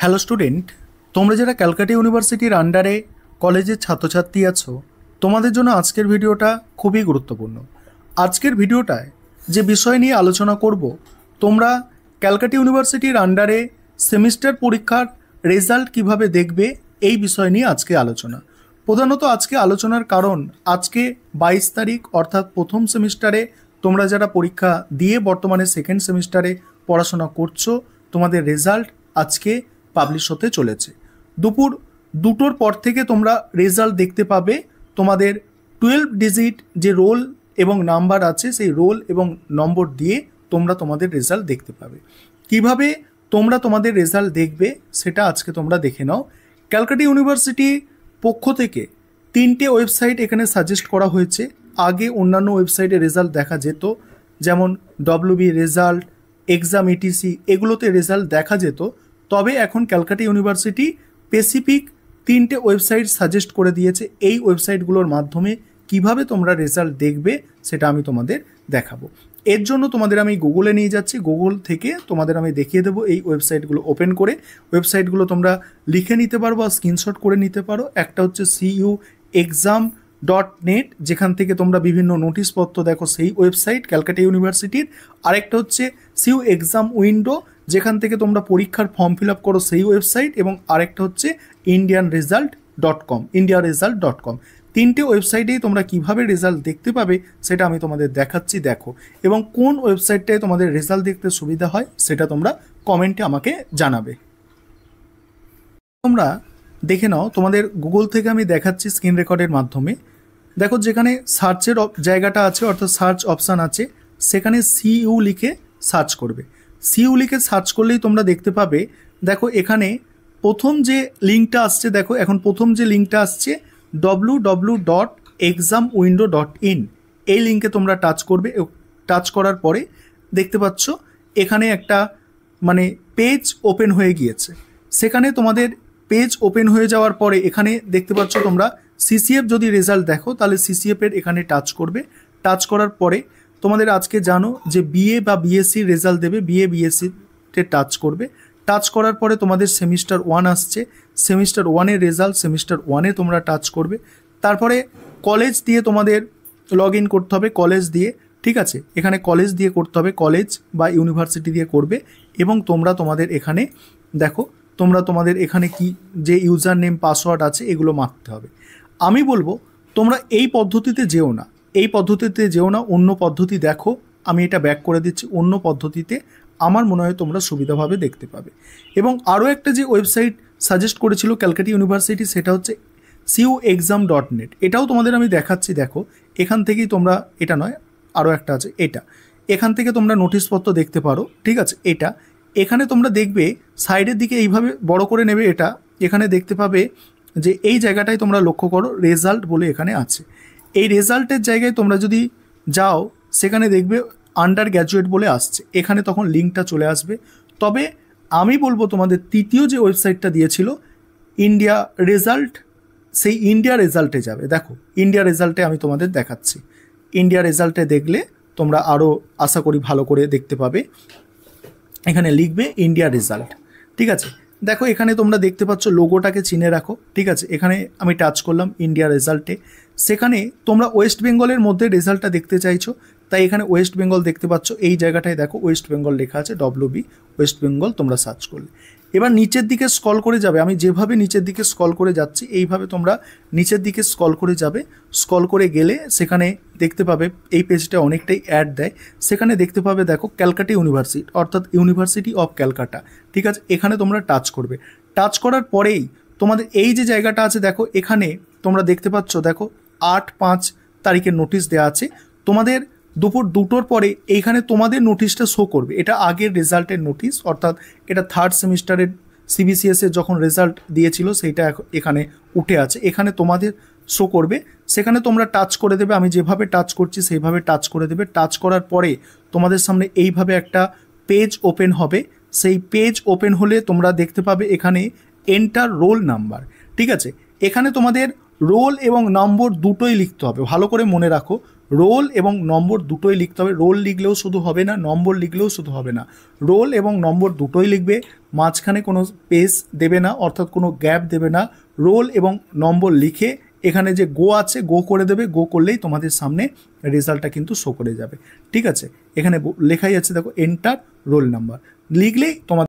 Hello student, তোমরা যারা ক্যালকাটা ইউনিভার্সিটির আন্ডারে কলেজের ছাত্রছাত্রী আছো, তোমাদের জন্য আজকের ভিডিওটা খুবই গুরুত্বপূর্ণ। আজকের ভিডিওটায় যে বিষয় নিয়ে আলোচনা করব, তোমরা ক্যালকাটা ইউনিভার্সিটির আন্ডারে সেমিস্টার পরীক্ষার রেজাল্ট কিভাবে দেখবে, এই বিষয় নিয়ে আজকে আলোচনা। প্রধানত আজকে আলোচনার কারণ, আজকে 22 তারিখ অর্থাৎ প্রথম সেমিস্টারে তোমরা যারা পরীক্ষা দিয়ে বর্তমানে সেকেন্ড সেমিস্টারে পড়াশোনা করছো, তোমাদের রেজাল্ট আজকে পাবলিশ হতে চলেছে। দুপুর 2টোর পর থেকে তোমরা রেজাল্ট দেখতে পাবে। তোমাদের 12 ডিজিট যে রোল এবং নাম্বার আছে, সেই রোল এবং নম্বর দিয়ে তোমরা তোমাদের রেজাল্ট দেখতে পাবে। কিভাবে তোমরা তোমাদের রেজাল্ট দেখবে সেটা আজকে তোমরা দেখে নাও। ক্যালকাটা ইউনিভার্সিটির পক্ষ থেকে 3টে ওয়েবসাইট এখানে সাজেস্ট করা হয়েছে। আগে অন্যান্য ওয়েবসাইটে রেজাল্ট দেখা যেত, যেমন WB রেজাল্ট, এক্সাম ETC, এগুলোতে রেজাল্ট দেখা যেত। তবে এখন ক্যালকাটা ইউনিভার্সিটি স্পেসিফিক 3টে ওয়েবসাইট সাজেস্ট করে দিয়েছে। এই ওয়েবসাইটগুলোর মাধ্যমে কিভাবে তোমরা রেজাল্ট দেখবে সেটা আমি তোমাদের দেখাবো। এর জন্য তোমাদের আমি গুগলে নিয়ে যাচ্ছি। গুগল থেকে তোমাদের আমি দেখিয়ে দেবো এই ওয়েবসাইটগুলো ওপেন করে। ওয়েবসাইটগুলো তোমরা লিখে নিতে পারো বা স্ক্রিনশট করে নিতে পারো। একটা হচ্ছে cuexam.net, যেখান থেকে তোমরা বিভিন্ন নোটিশপত্র দেখো, সেই ওয়েবসাইট ক্যালকাটা ইউনিভার্সিটির। আরেকটা হচ্ছে সিউ এক্সাম উইন্ডো, যেখান থেকে তোমরা পরীক্ষার ফর্ম ফিল আপ করো, সেই ওয়েবসাইট। এবং আরেকটা হচ্ছে indiaresult.com। 3টে ওয়েবসাইটেই তোমরা কিভাবে রেজাল্ট দেখতে পাবে সেটা আমি তোমাদের দেখাচ্ছি, দেখো। এবং কোন ওয়েবসাইটটায় তোমাদের রেজাল্ট দেখতে সুবিধা হয় সেটা তোমরা কমেন্টে আমাকে জানাবে। তোমরা দেখে নাও, তোমাদের গুগল থেকে আমি দেখাচ্ছি স্ক্রিন রেকর্ডের মাধ্যমে। দেখো, যেখানে সার্চের জায়গাটা আছে অর্থাৎ সার্চ অপশান আছে, সেখানে CU লিখে সার্চ করবে। CU লিখে সার্চ করলেই তোমরা দেখতে পাবে। দেখো, এখানে প্রথম যে লিঙ্কটা আসছে, দেখো এখন প্রথম যে লিঙ্কটা আসছে www.examwindow.in, এই লিঙ্কে তোমরা টাচ করবে। টাচ করার পরে দেখতে পাচ্ছ এখানে একটা পেজ ওপেন হয়ে গিয়েছে। সেখানে তোমাদের পেজ ওপেন হয়ে যাওয়ার পরে এখানে দেখতে পাচ্ছ তোমরা CCF যদি রেজাল্ট দেখো, তাহলে CCF এর এখানে টাচ করবে। টাচ করার পরে তোমাদের আজকে জানো যে BA বা BSc রেজাল্ট দেবে, BA BSc-তে টাচ করবে। টাচ করার পরে তোমাদের সেমিস্টার 1 আসছে, সেমিস্টার 1-এর রেজাল্ট, সেমিস্টার 1-এ তোমরা টাচ করবে। তারপরে কলেজ দিয়ে তোমাদের লগ ইন করতে হবে, কলেজ দিয়ে, ঠিক আছে। এখানে কলেজ দিয়ে করতে হবে, কলেজ বা ইউনিভার্সিটি দিয়ে করবে। এবং তোমরা তোমাদের এখানে দেখো, তোমরা তোমাদের এখানে কি যে ইউজার নেম পাসওয়ার্ড আছে এগুলো মারতে হবে। আমি বলবো তোমরা এই পদ্ধতিতে যেও না, এই পদ্ধতিতে যেও না, অন্য পদ্ধতি দেখো। আমি এটা ব্যাক করে দিচ্ছি। অন্য পদ্ধতিতে আমার মনে হয় তোমরা সুবিধাভাবে দেখতে পাবে। এবং আরও একটা যে ওয়েবসাইট সাজেস্ট করেছিল ক্যালকাটা ইউনিভার্সিটি, সেটা হচ্ছে cuexam.net। এটাও তোমাদের আমি দেখাচ্ছি, দেখো। এখান থেকেই তোমরা, এটা নয়, আরও একটা আছে এটা, এখান থেকে তোমরা নোটিশপত্র দেখতে পারো, ঠিক আছে। এটা এখানে তোমরা দেখবে সাইডের দিকে এইভাবে বড় করে নেবে। এটা এখানে দেখতে পাবে যে এই জায়গাটায় তোমরা লক্ষ্য করো, রেজাল্ট বলে এখানে আছে। এই রেজাল্টের জায়গায় তোমরা যদি যাও, সেখানে দেখবে আন্ডার গ্র্যাজুয়েট বলে আসছে। এখানে তখন লিঙ্কটা চলে আসবে। তবে আমি বলবো তোমাদের তৃতীয় যে ওয়েবসাইটটা দিয়েছিল ইন্ডিয়া রেজাল্ট, সেই ইন্ডিয়া রেজাল্টে যাবে। দেখো, ইন্ডিয়া রেজাল্টে আমি তোমাদের দেখাচ্ছি। ইন্ডিয়া রেজাল্টে দেখলে তোমরা আরও আশা করি ভালো করে দেখতে পাবে। এখানে লিখবে ইন্ডিয়া রেজাল্ট, ঠিক আছে। দেখো, এখানে তোমরা দেখতে পাচ্ছ, লোগোটাকে চিনে রাখো, ঠিক আছে। এখানে আমি টাচ করলাম ইন্ডিয়া রেজাল্টে। সেখানে তোমরা ওয়েস্ট বেঙ্গলের মধ্যে রেজাল্টটা দেখতে চাইছো, তাই এখানে ওয়েস্ট বেঙ্গল দেখতে পাচ্ছ। এই জায়গাটায় দেখো ওয়েস্ট বেঙ্গল লেখা আছে, WB ওয়েস্ট বেঙ্গল তোমরা সার্চ করলে। এবার নিচের দিকে স্ক্রল করে যাবে। আমি যেভাবে নিচের দিকে স্ক্রল করে যাচ্ছি, এইভাবে তোমরা নিচের দিকে স্ক্রল করে যাবে। স্ক্রল করে গেলে সেখানে দেখতে পাবে এই পেজটা অনেকটাই অ্যাড দেয়। সেখানে দেখতে পাবে, দেখো, ক্যালকাটা ইউনিভার্সিটি অর্থাৎ ইউনিভার্সিটি অফ ক্যালকাটা, ঠিক আছে। এখানে তোমরা টাচ করবে। টাচ করার পরেই তোমাদের এই যে জায়গাটা আছে, দেখো এখানে তোমরা দেখতে পাচ্ছ, দেখো 8-5 তারিখের নোটিশ দেওয়া আছে। তোমাদের দুপুর 2টোর পরে এইখানে তোমাদের নোটিশটা শো করবে। এটা আগের রেজাল্টের নোটিশ, অর্থাৎ এটা থার্ড সেমিস্টারের CBCS-এর যখন রেজাল্ট দিয়েছিল সেইটা এখানে উঠে আছে। এখানে তোমাদের শো করবে। সেখানে তোমরা টাচ করে দেবে। আমি যেভাবে টাচ করছি সেইভাবে টাচ করে দেবে। টাচ করার পরে তোমাদের সামনে এইভাবে একটা পেজ ওপেন হবে। সেই পেজ ওপেন হলে তোমরা দেখতে পাবে এখানে এন্টার রোল নাম্বার, ঠিক আছে। এখানে তোমাদের রোল এবং নম্বর দুটোই লিখতে হবে, ভালো করে মনে রাখো। রোল এবং নম্বর দুটোই লিখতে হবে। রোল লিখলেও শুধু হবে না, নম্বর লিখলেও শুধু হবে না, রোল এবং নম্বর দুটোই লিখবে। মাঝখানে কোনো স্পেস দেবে না, অর্থাৎ কোনো গ্যাপ দেবে না। রোল এবং নম্বর লিখে এখানে যে গো আছে গো করে দেবে। গো করলেই তোমাদের সামনে রেজাল্টটা কিন্তু শো করে যাবে। ঠিক আছে, এখানে লেখাই আছে দেখো, এন্টার রোল নাম্বার লিখলেই তোমাদের